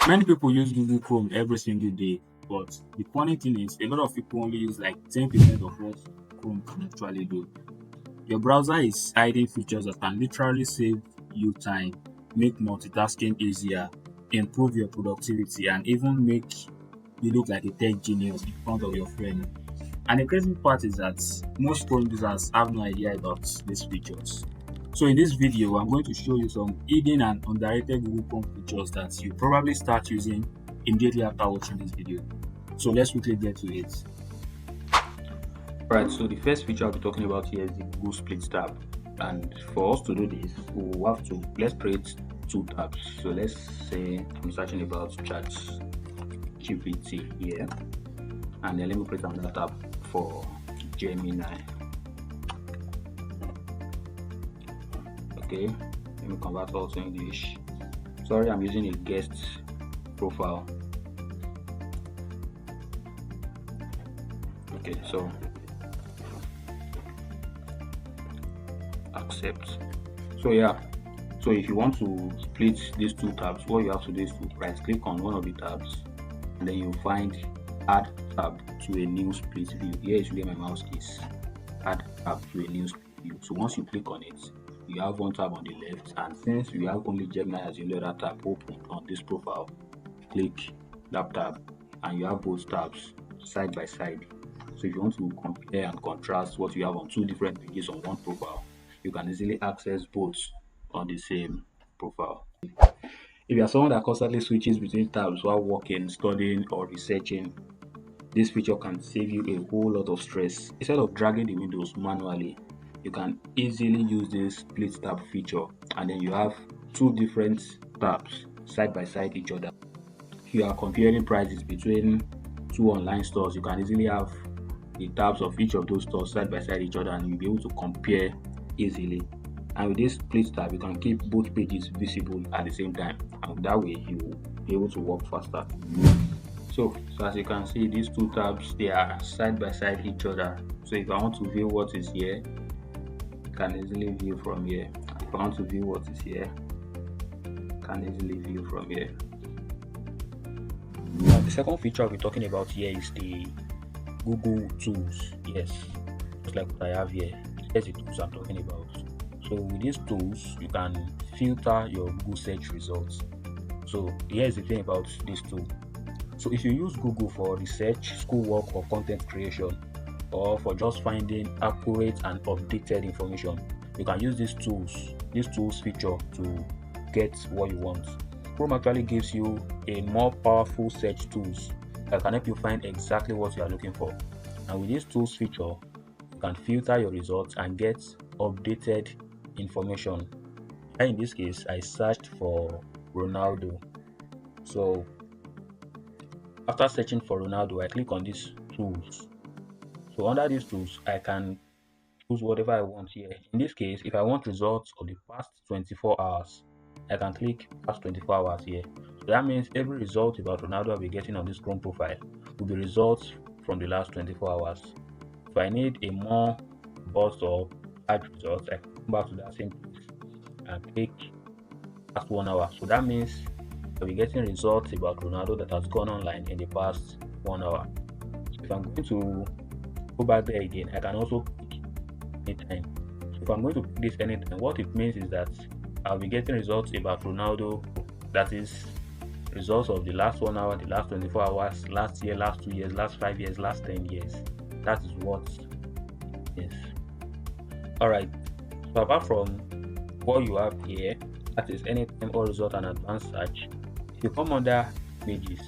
Many people use Google Chrome every single day, but the funny thing is, a lot of people only use like 10% of what Chrome can actually do. Your browser is hiding features that can literally save you time, make multitasking easier, improve your productivity, and even make you look like a tech genius in front of your friend. And the crazy part is that most Chrome users have no idea about these features. So in this video, I'm going to show you some hidden and underrated Google Chrome features that you probably start using immediately after watching this video. So let's quickly get to it. Right, so the first feature I'll be talking about here is the Google Split tab. And for us to do this, we'll have to let's create two tabs. So let's say I'm searching about chat GPT here, and then let me create another tab for Gemini. Okay, let me convert all to English. Sorry, I'm using a guest profile. Okay, so accept. So yeah, so if you want to split these two tabs, what you have to do is to right click on one of the tabs, and then you'll find add tab to a new split view. Here is where my mouse is. Add tab to a new split view. So once you click on it, you have one tab on the left, and since we have only Gemini as the other tab open on this profile, click that tab and you have both tabs side by side. So if you want to compare and contrast what you have on two different pages on one profile, you can easily access both on the same profile. If you are someone that constantly switches between tabs while working, studying, or researching, this feature can save you a whole lot of stress. Instead of dragging the windows manually, you can easily use this split tab feature, and then you have two different tabs side by side each other. If you are comparing prices between two online stores, you can easily have the tabs of each of those stores side by side each other, and you'll be able to compare easily. And with this split tab, you can keep both pages visible at the same time, and that way you will be able to work faster. So as you can see, these two tabs, they are side by side each other. So if I want to view what is here, I can easily view from here. If I want to view what is here, I can easily view from here. Now, the second feature I'll be talking about here is the Google Tools. Yes, just like what I have here. Here's the tools I'm talking about. So with these tools, you can filter your Google search results. So here's the thing about this tool. So if you use Google for research, schoolwork, or content creation, or for just finding accurate and updated information, you can use this tools feature to get what you want. Chrome actually gives you a more powerful search tools that can help you find exactly what you are looking for. And with this tools feature, you can filter your results and get updated information. And in this case, I searched for Ronaldo. So after searching for Ronaldo, I click on these tools. So under these tools, I can choose whatever I want here. In this case, if I want results of the past 24 hours, I can click past 24 hours here. So that means every result about Ronaldo I'll be getting on this Chrome profile will be results from the last 24 hours. If I need a more burst or large results, I can come back to that same place and click past 1 hour. So that means I'll be getting results about Ronaldo that has gone online in the past 1 hour. So if I'm going to go back there again, I can also click anytime. So if I'm going to click this anytime, what it means is that I'll be getting results about Ronaldo, that is results of the last 1 hour, the last 24 hours, last year, last 2 years, last 5 years, last 10 years. That is what it is. Alright, so apart from what you have here, that is anytime or result and advanced search, if you come under images,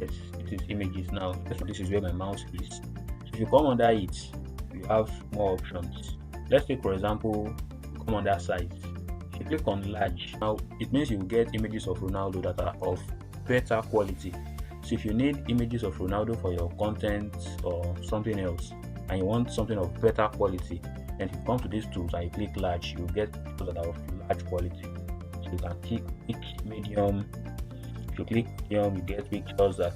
yes, it is images now. This is where my mouse is. So if you come under it, you have more options. Let's take for example, you come under size. If you click on large, now it means you will get images of Ronaldo that are of better quality. So if you need images of Ronaldo for your content or something else, and you want something of better quality, then if you come to these tools and you click large, you get pictures that are of large quality. So you can click medium. If you click medium, you get pictures that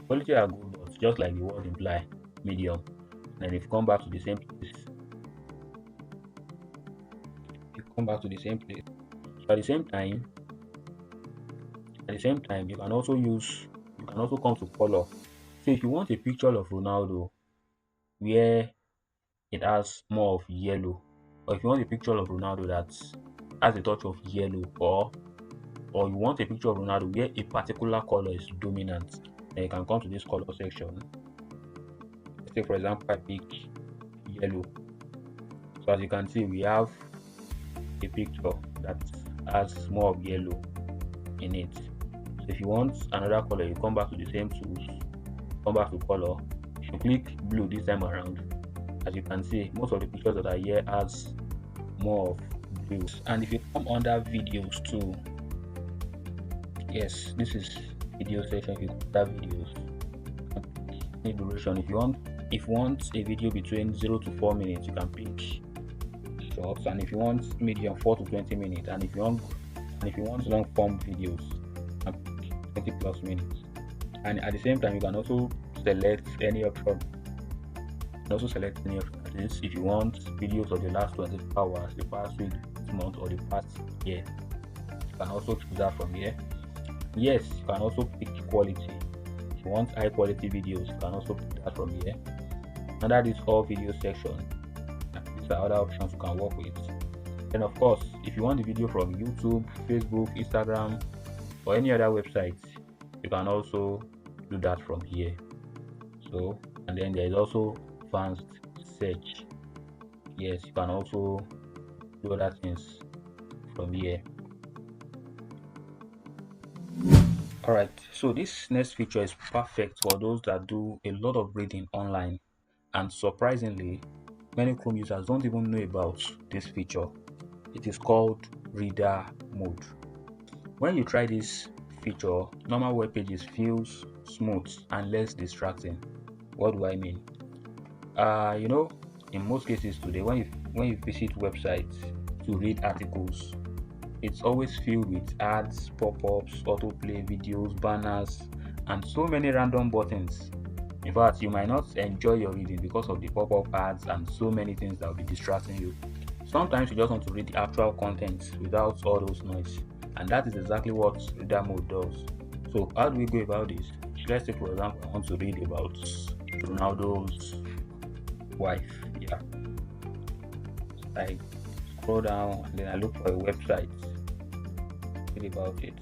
quality are good, but just like the word imply, medium. And if you come back to the same place, So at the At the same time, you can also come to color. So if you want a picture of Ronaldo where it has more of yellow, or if you want a picture of Ronaldo that has a touch of yellow, or you want a picture of Ronaldo where a particular color is dominant, then you can come to this color section. Let's say for example I pick yellow. So as you can see, we have a picture that has more of yellow in it. So if you want another color, you come back to the same tools, come back to color, you click blue this time around. As you can see, most of the pictures that are here has more of blue. And if you come under videos too, yes, this is video section. If you come under videos, any duration, if you want a video between 0 to 4 minutes, you can pick shorts, and if you want medium, 4 to 20 minutes, and if you want long form videos, 20 plus minutes. And at the same time, you can also select any option. That is, if you want videos of the last 24 hours, the past week, this month, or the past year, you can also choose that from here. Yes, you can also pick quality. If you want high quality videos, you can also pick that from here. Under this all video section, these are other options you can work with. And of course, if you want the video from YouTube, Facebook, Instagram, or any other website, you can also do that from here. So, and then there is also advanced search. Yes, you can also do other things from here. Alright, so this next feature is perfect for those that do a lot of reading online, and surprisingly, many Chrome users don't even know about this feature. It is called reader mode. When you try this feature, normal web pages feels smooth and less distracting. What do I mean? In most cases today, when you visit websites to read articles, it's always filled with ads, pop-ups, autoplay, videos, banners, and so many random buttons. In fact, you might not enjoy your reading because of the pop-up ads and so many things that will be distracting you. Sometimes you just want to read the actual content without all those noise, and that is exactly what reader mode does. So how do we go about this? Let's say for example I want to read about Ronaldo's wife. Yeah, I scroll down and then I look for a website, read about it.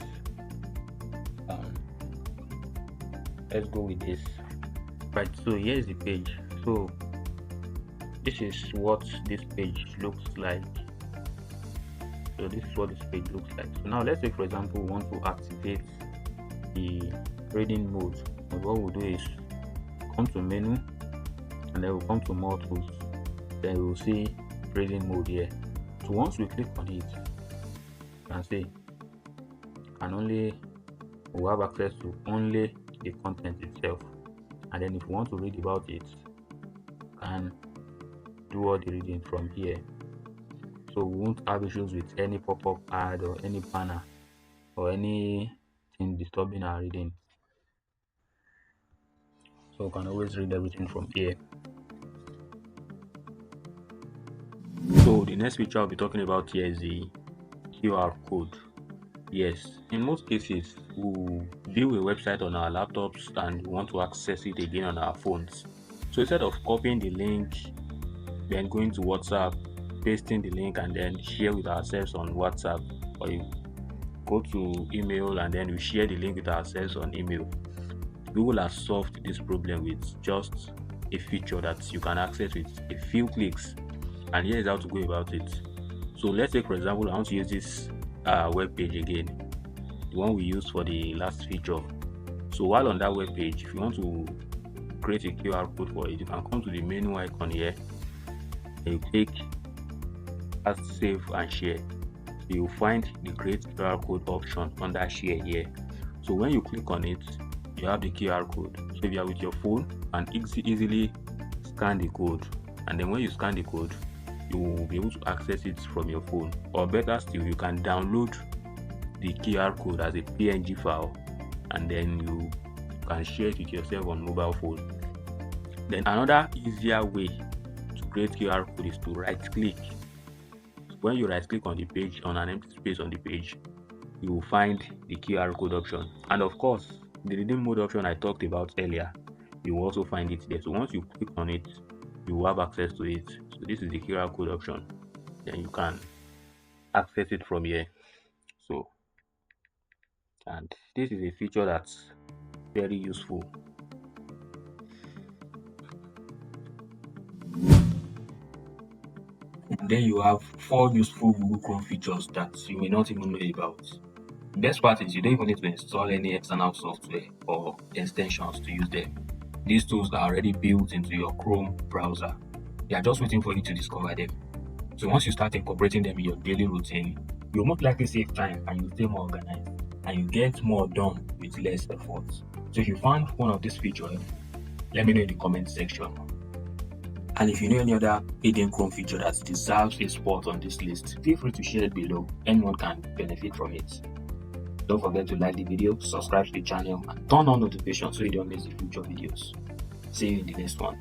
Let's go with this. Right, so here's the page. So this is what this page looks like. So this is what this page looks like. So now let's say for example we want to activate the reading mode. And what we'll do is come to menu, and then we'll come to more tools. Then we'll see reading mode here. So once we click on it, you can see we'll have access to only the content itself. And then if you want to read about it, you can do all the reading from here. So we won't have issues with any pop-up ad or any banner or anything disturbing our reading. So we can always read everything from here. So the next feature I'll be talking about here is the QR code. Yes, in most cases we view a website on our laptops and we want to access it again on our phones. So instead of copying the link, then going to WhatsApp, pasting the link and then share with ourselves on WhatsApp, or you go to email and then we share the link with ourselves on email, Google has solved this problem with just a feature that you can access with a few clicks. And here is how to go about it. So let's say for example I want to use this web page again, the one we used for the last feature. So while on that web page, if you want to create a QR code for it, you can come to the menu icon here and you click as save and share. You will find the create QR code option under share here. So when you click on it, you have the QR code. So if you are with your phone, and easily scan the code, and then when you scan the code, you will be able to access it from your phone. Or better still, you can download the QR code as a PNG file, and then you can share it with yourself on mobile phone. Then another easier way to create QR code is to right click. When you right click on the page, on an empty space on the page, you will find the QR code option, and of course the redeem mode option I talked about earlier, you will also find it there. So once you click on it, you will have access to it. So this is the QR code option, then you can access it from here. So, and this is a feature that's very useful. And then you have 4 useful Google Chrome features that you may not even know about. Best part is you don't even need to install any external software or extensions to use them. These tools are already built into your Chrome browser. They are just waiting for you to discover them. So once you start incorporating them in your daily routine, you'll most likely save time and you'll stay more organized and you get more done with less effort. So if you found one of these features, let me know in the comment section. And if you know any other hidden Chrome feature that deserves a spot on this list, feel free to share it below. Anyone can benefit from it. Don't forget to like the video, subscribe to the channel, and turn on notifications so you don't miss the future videos. See you in the next one.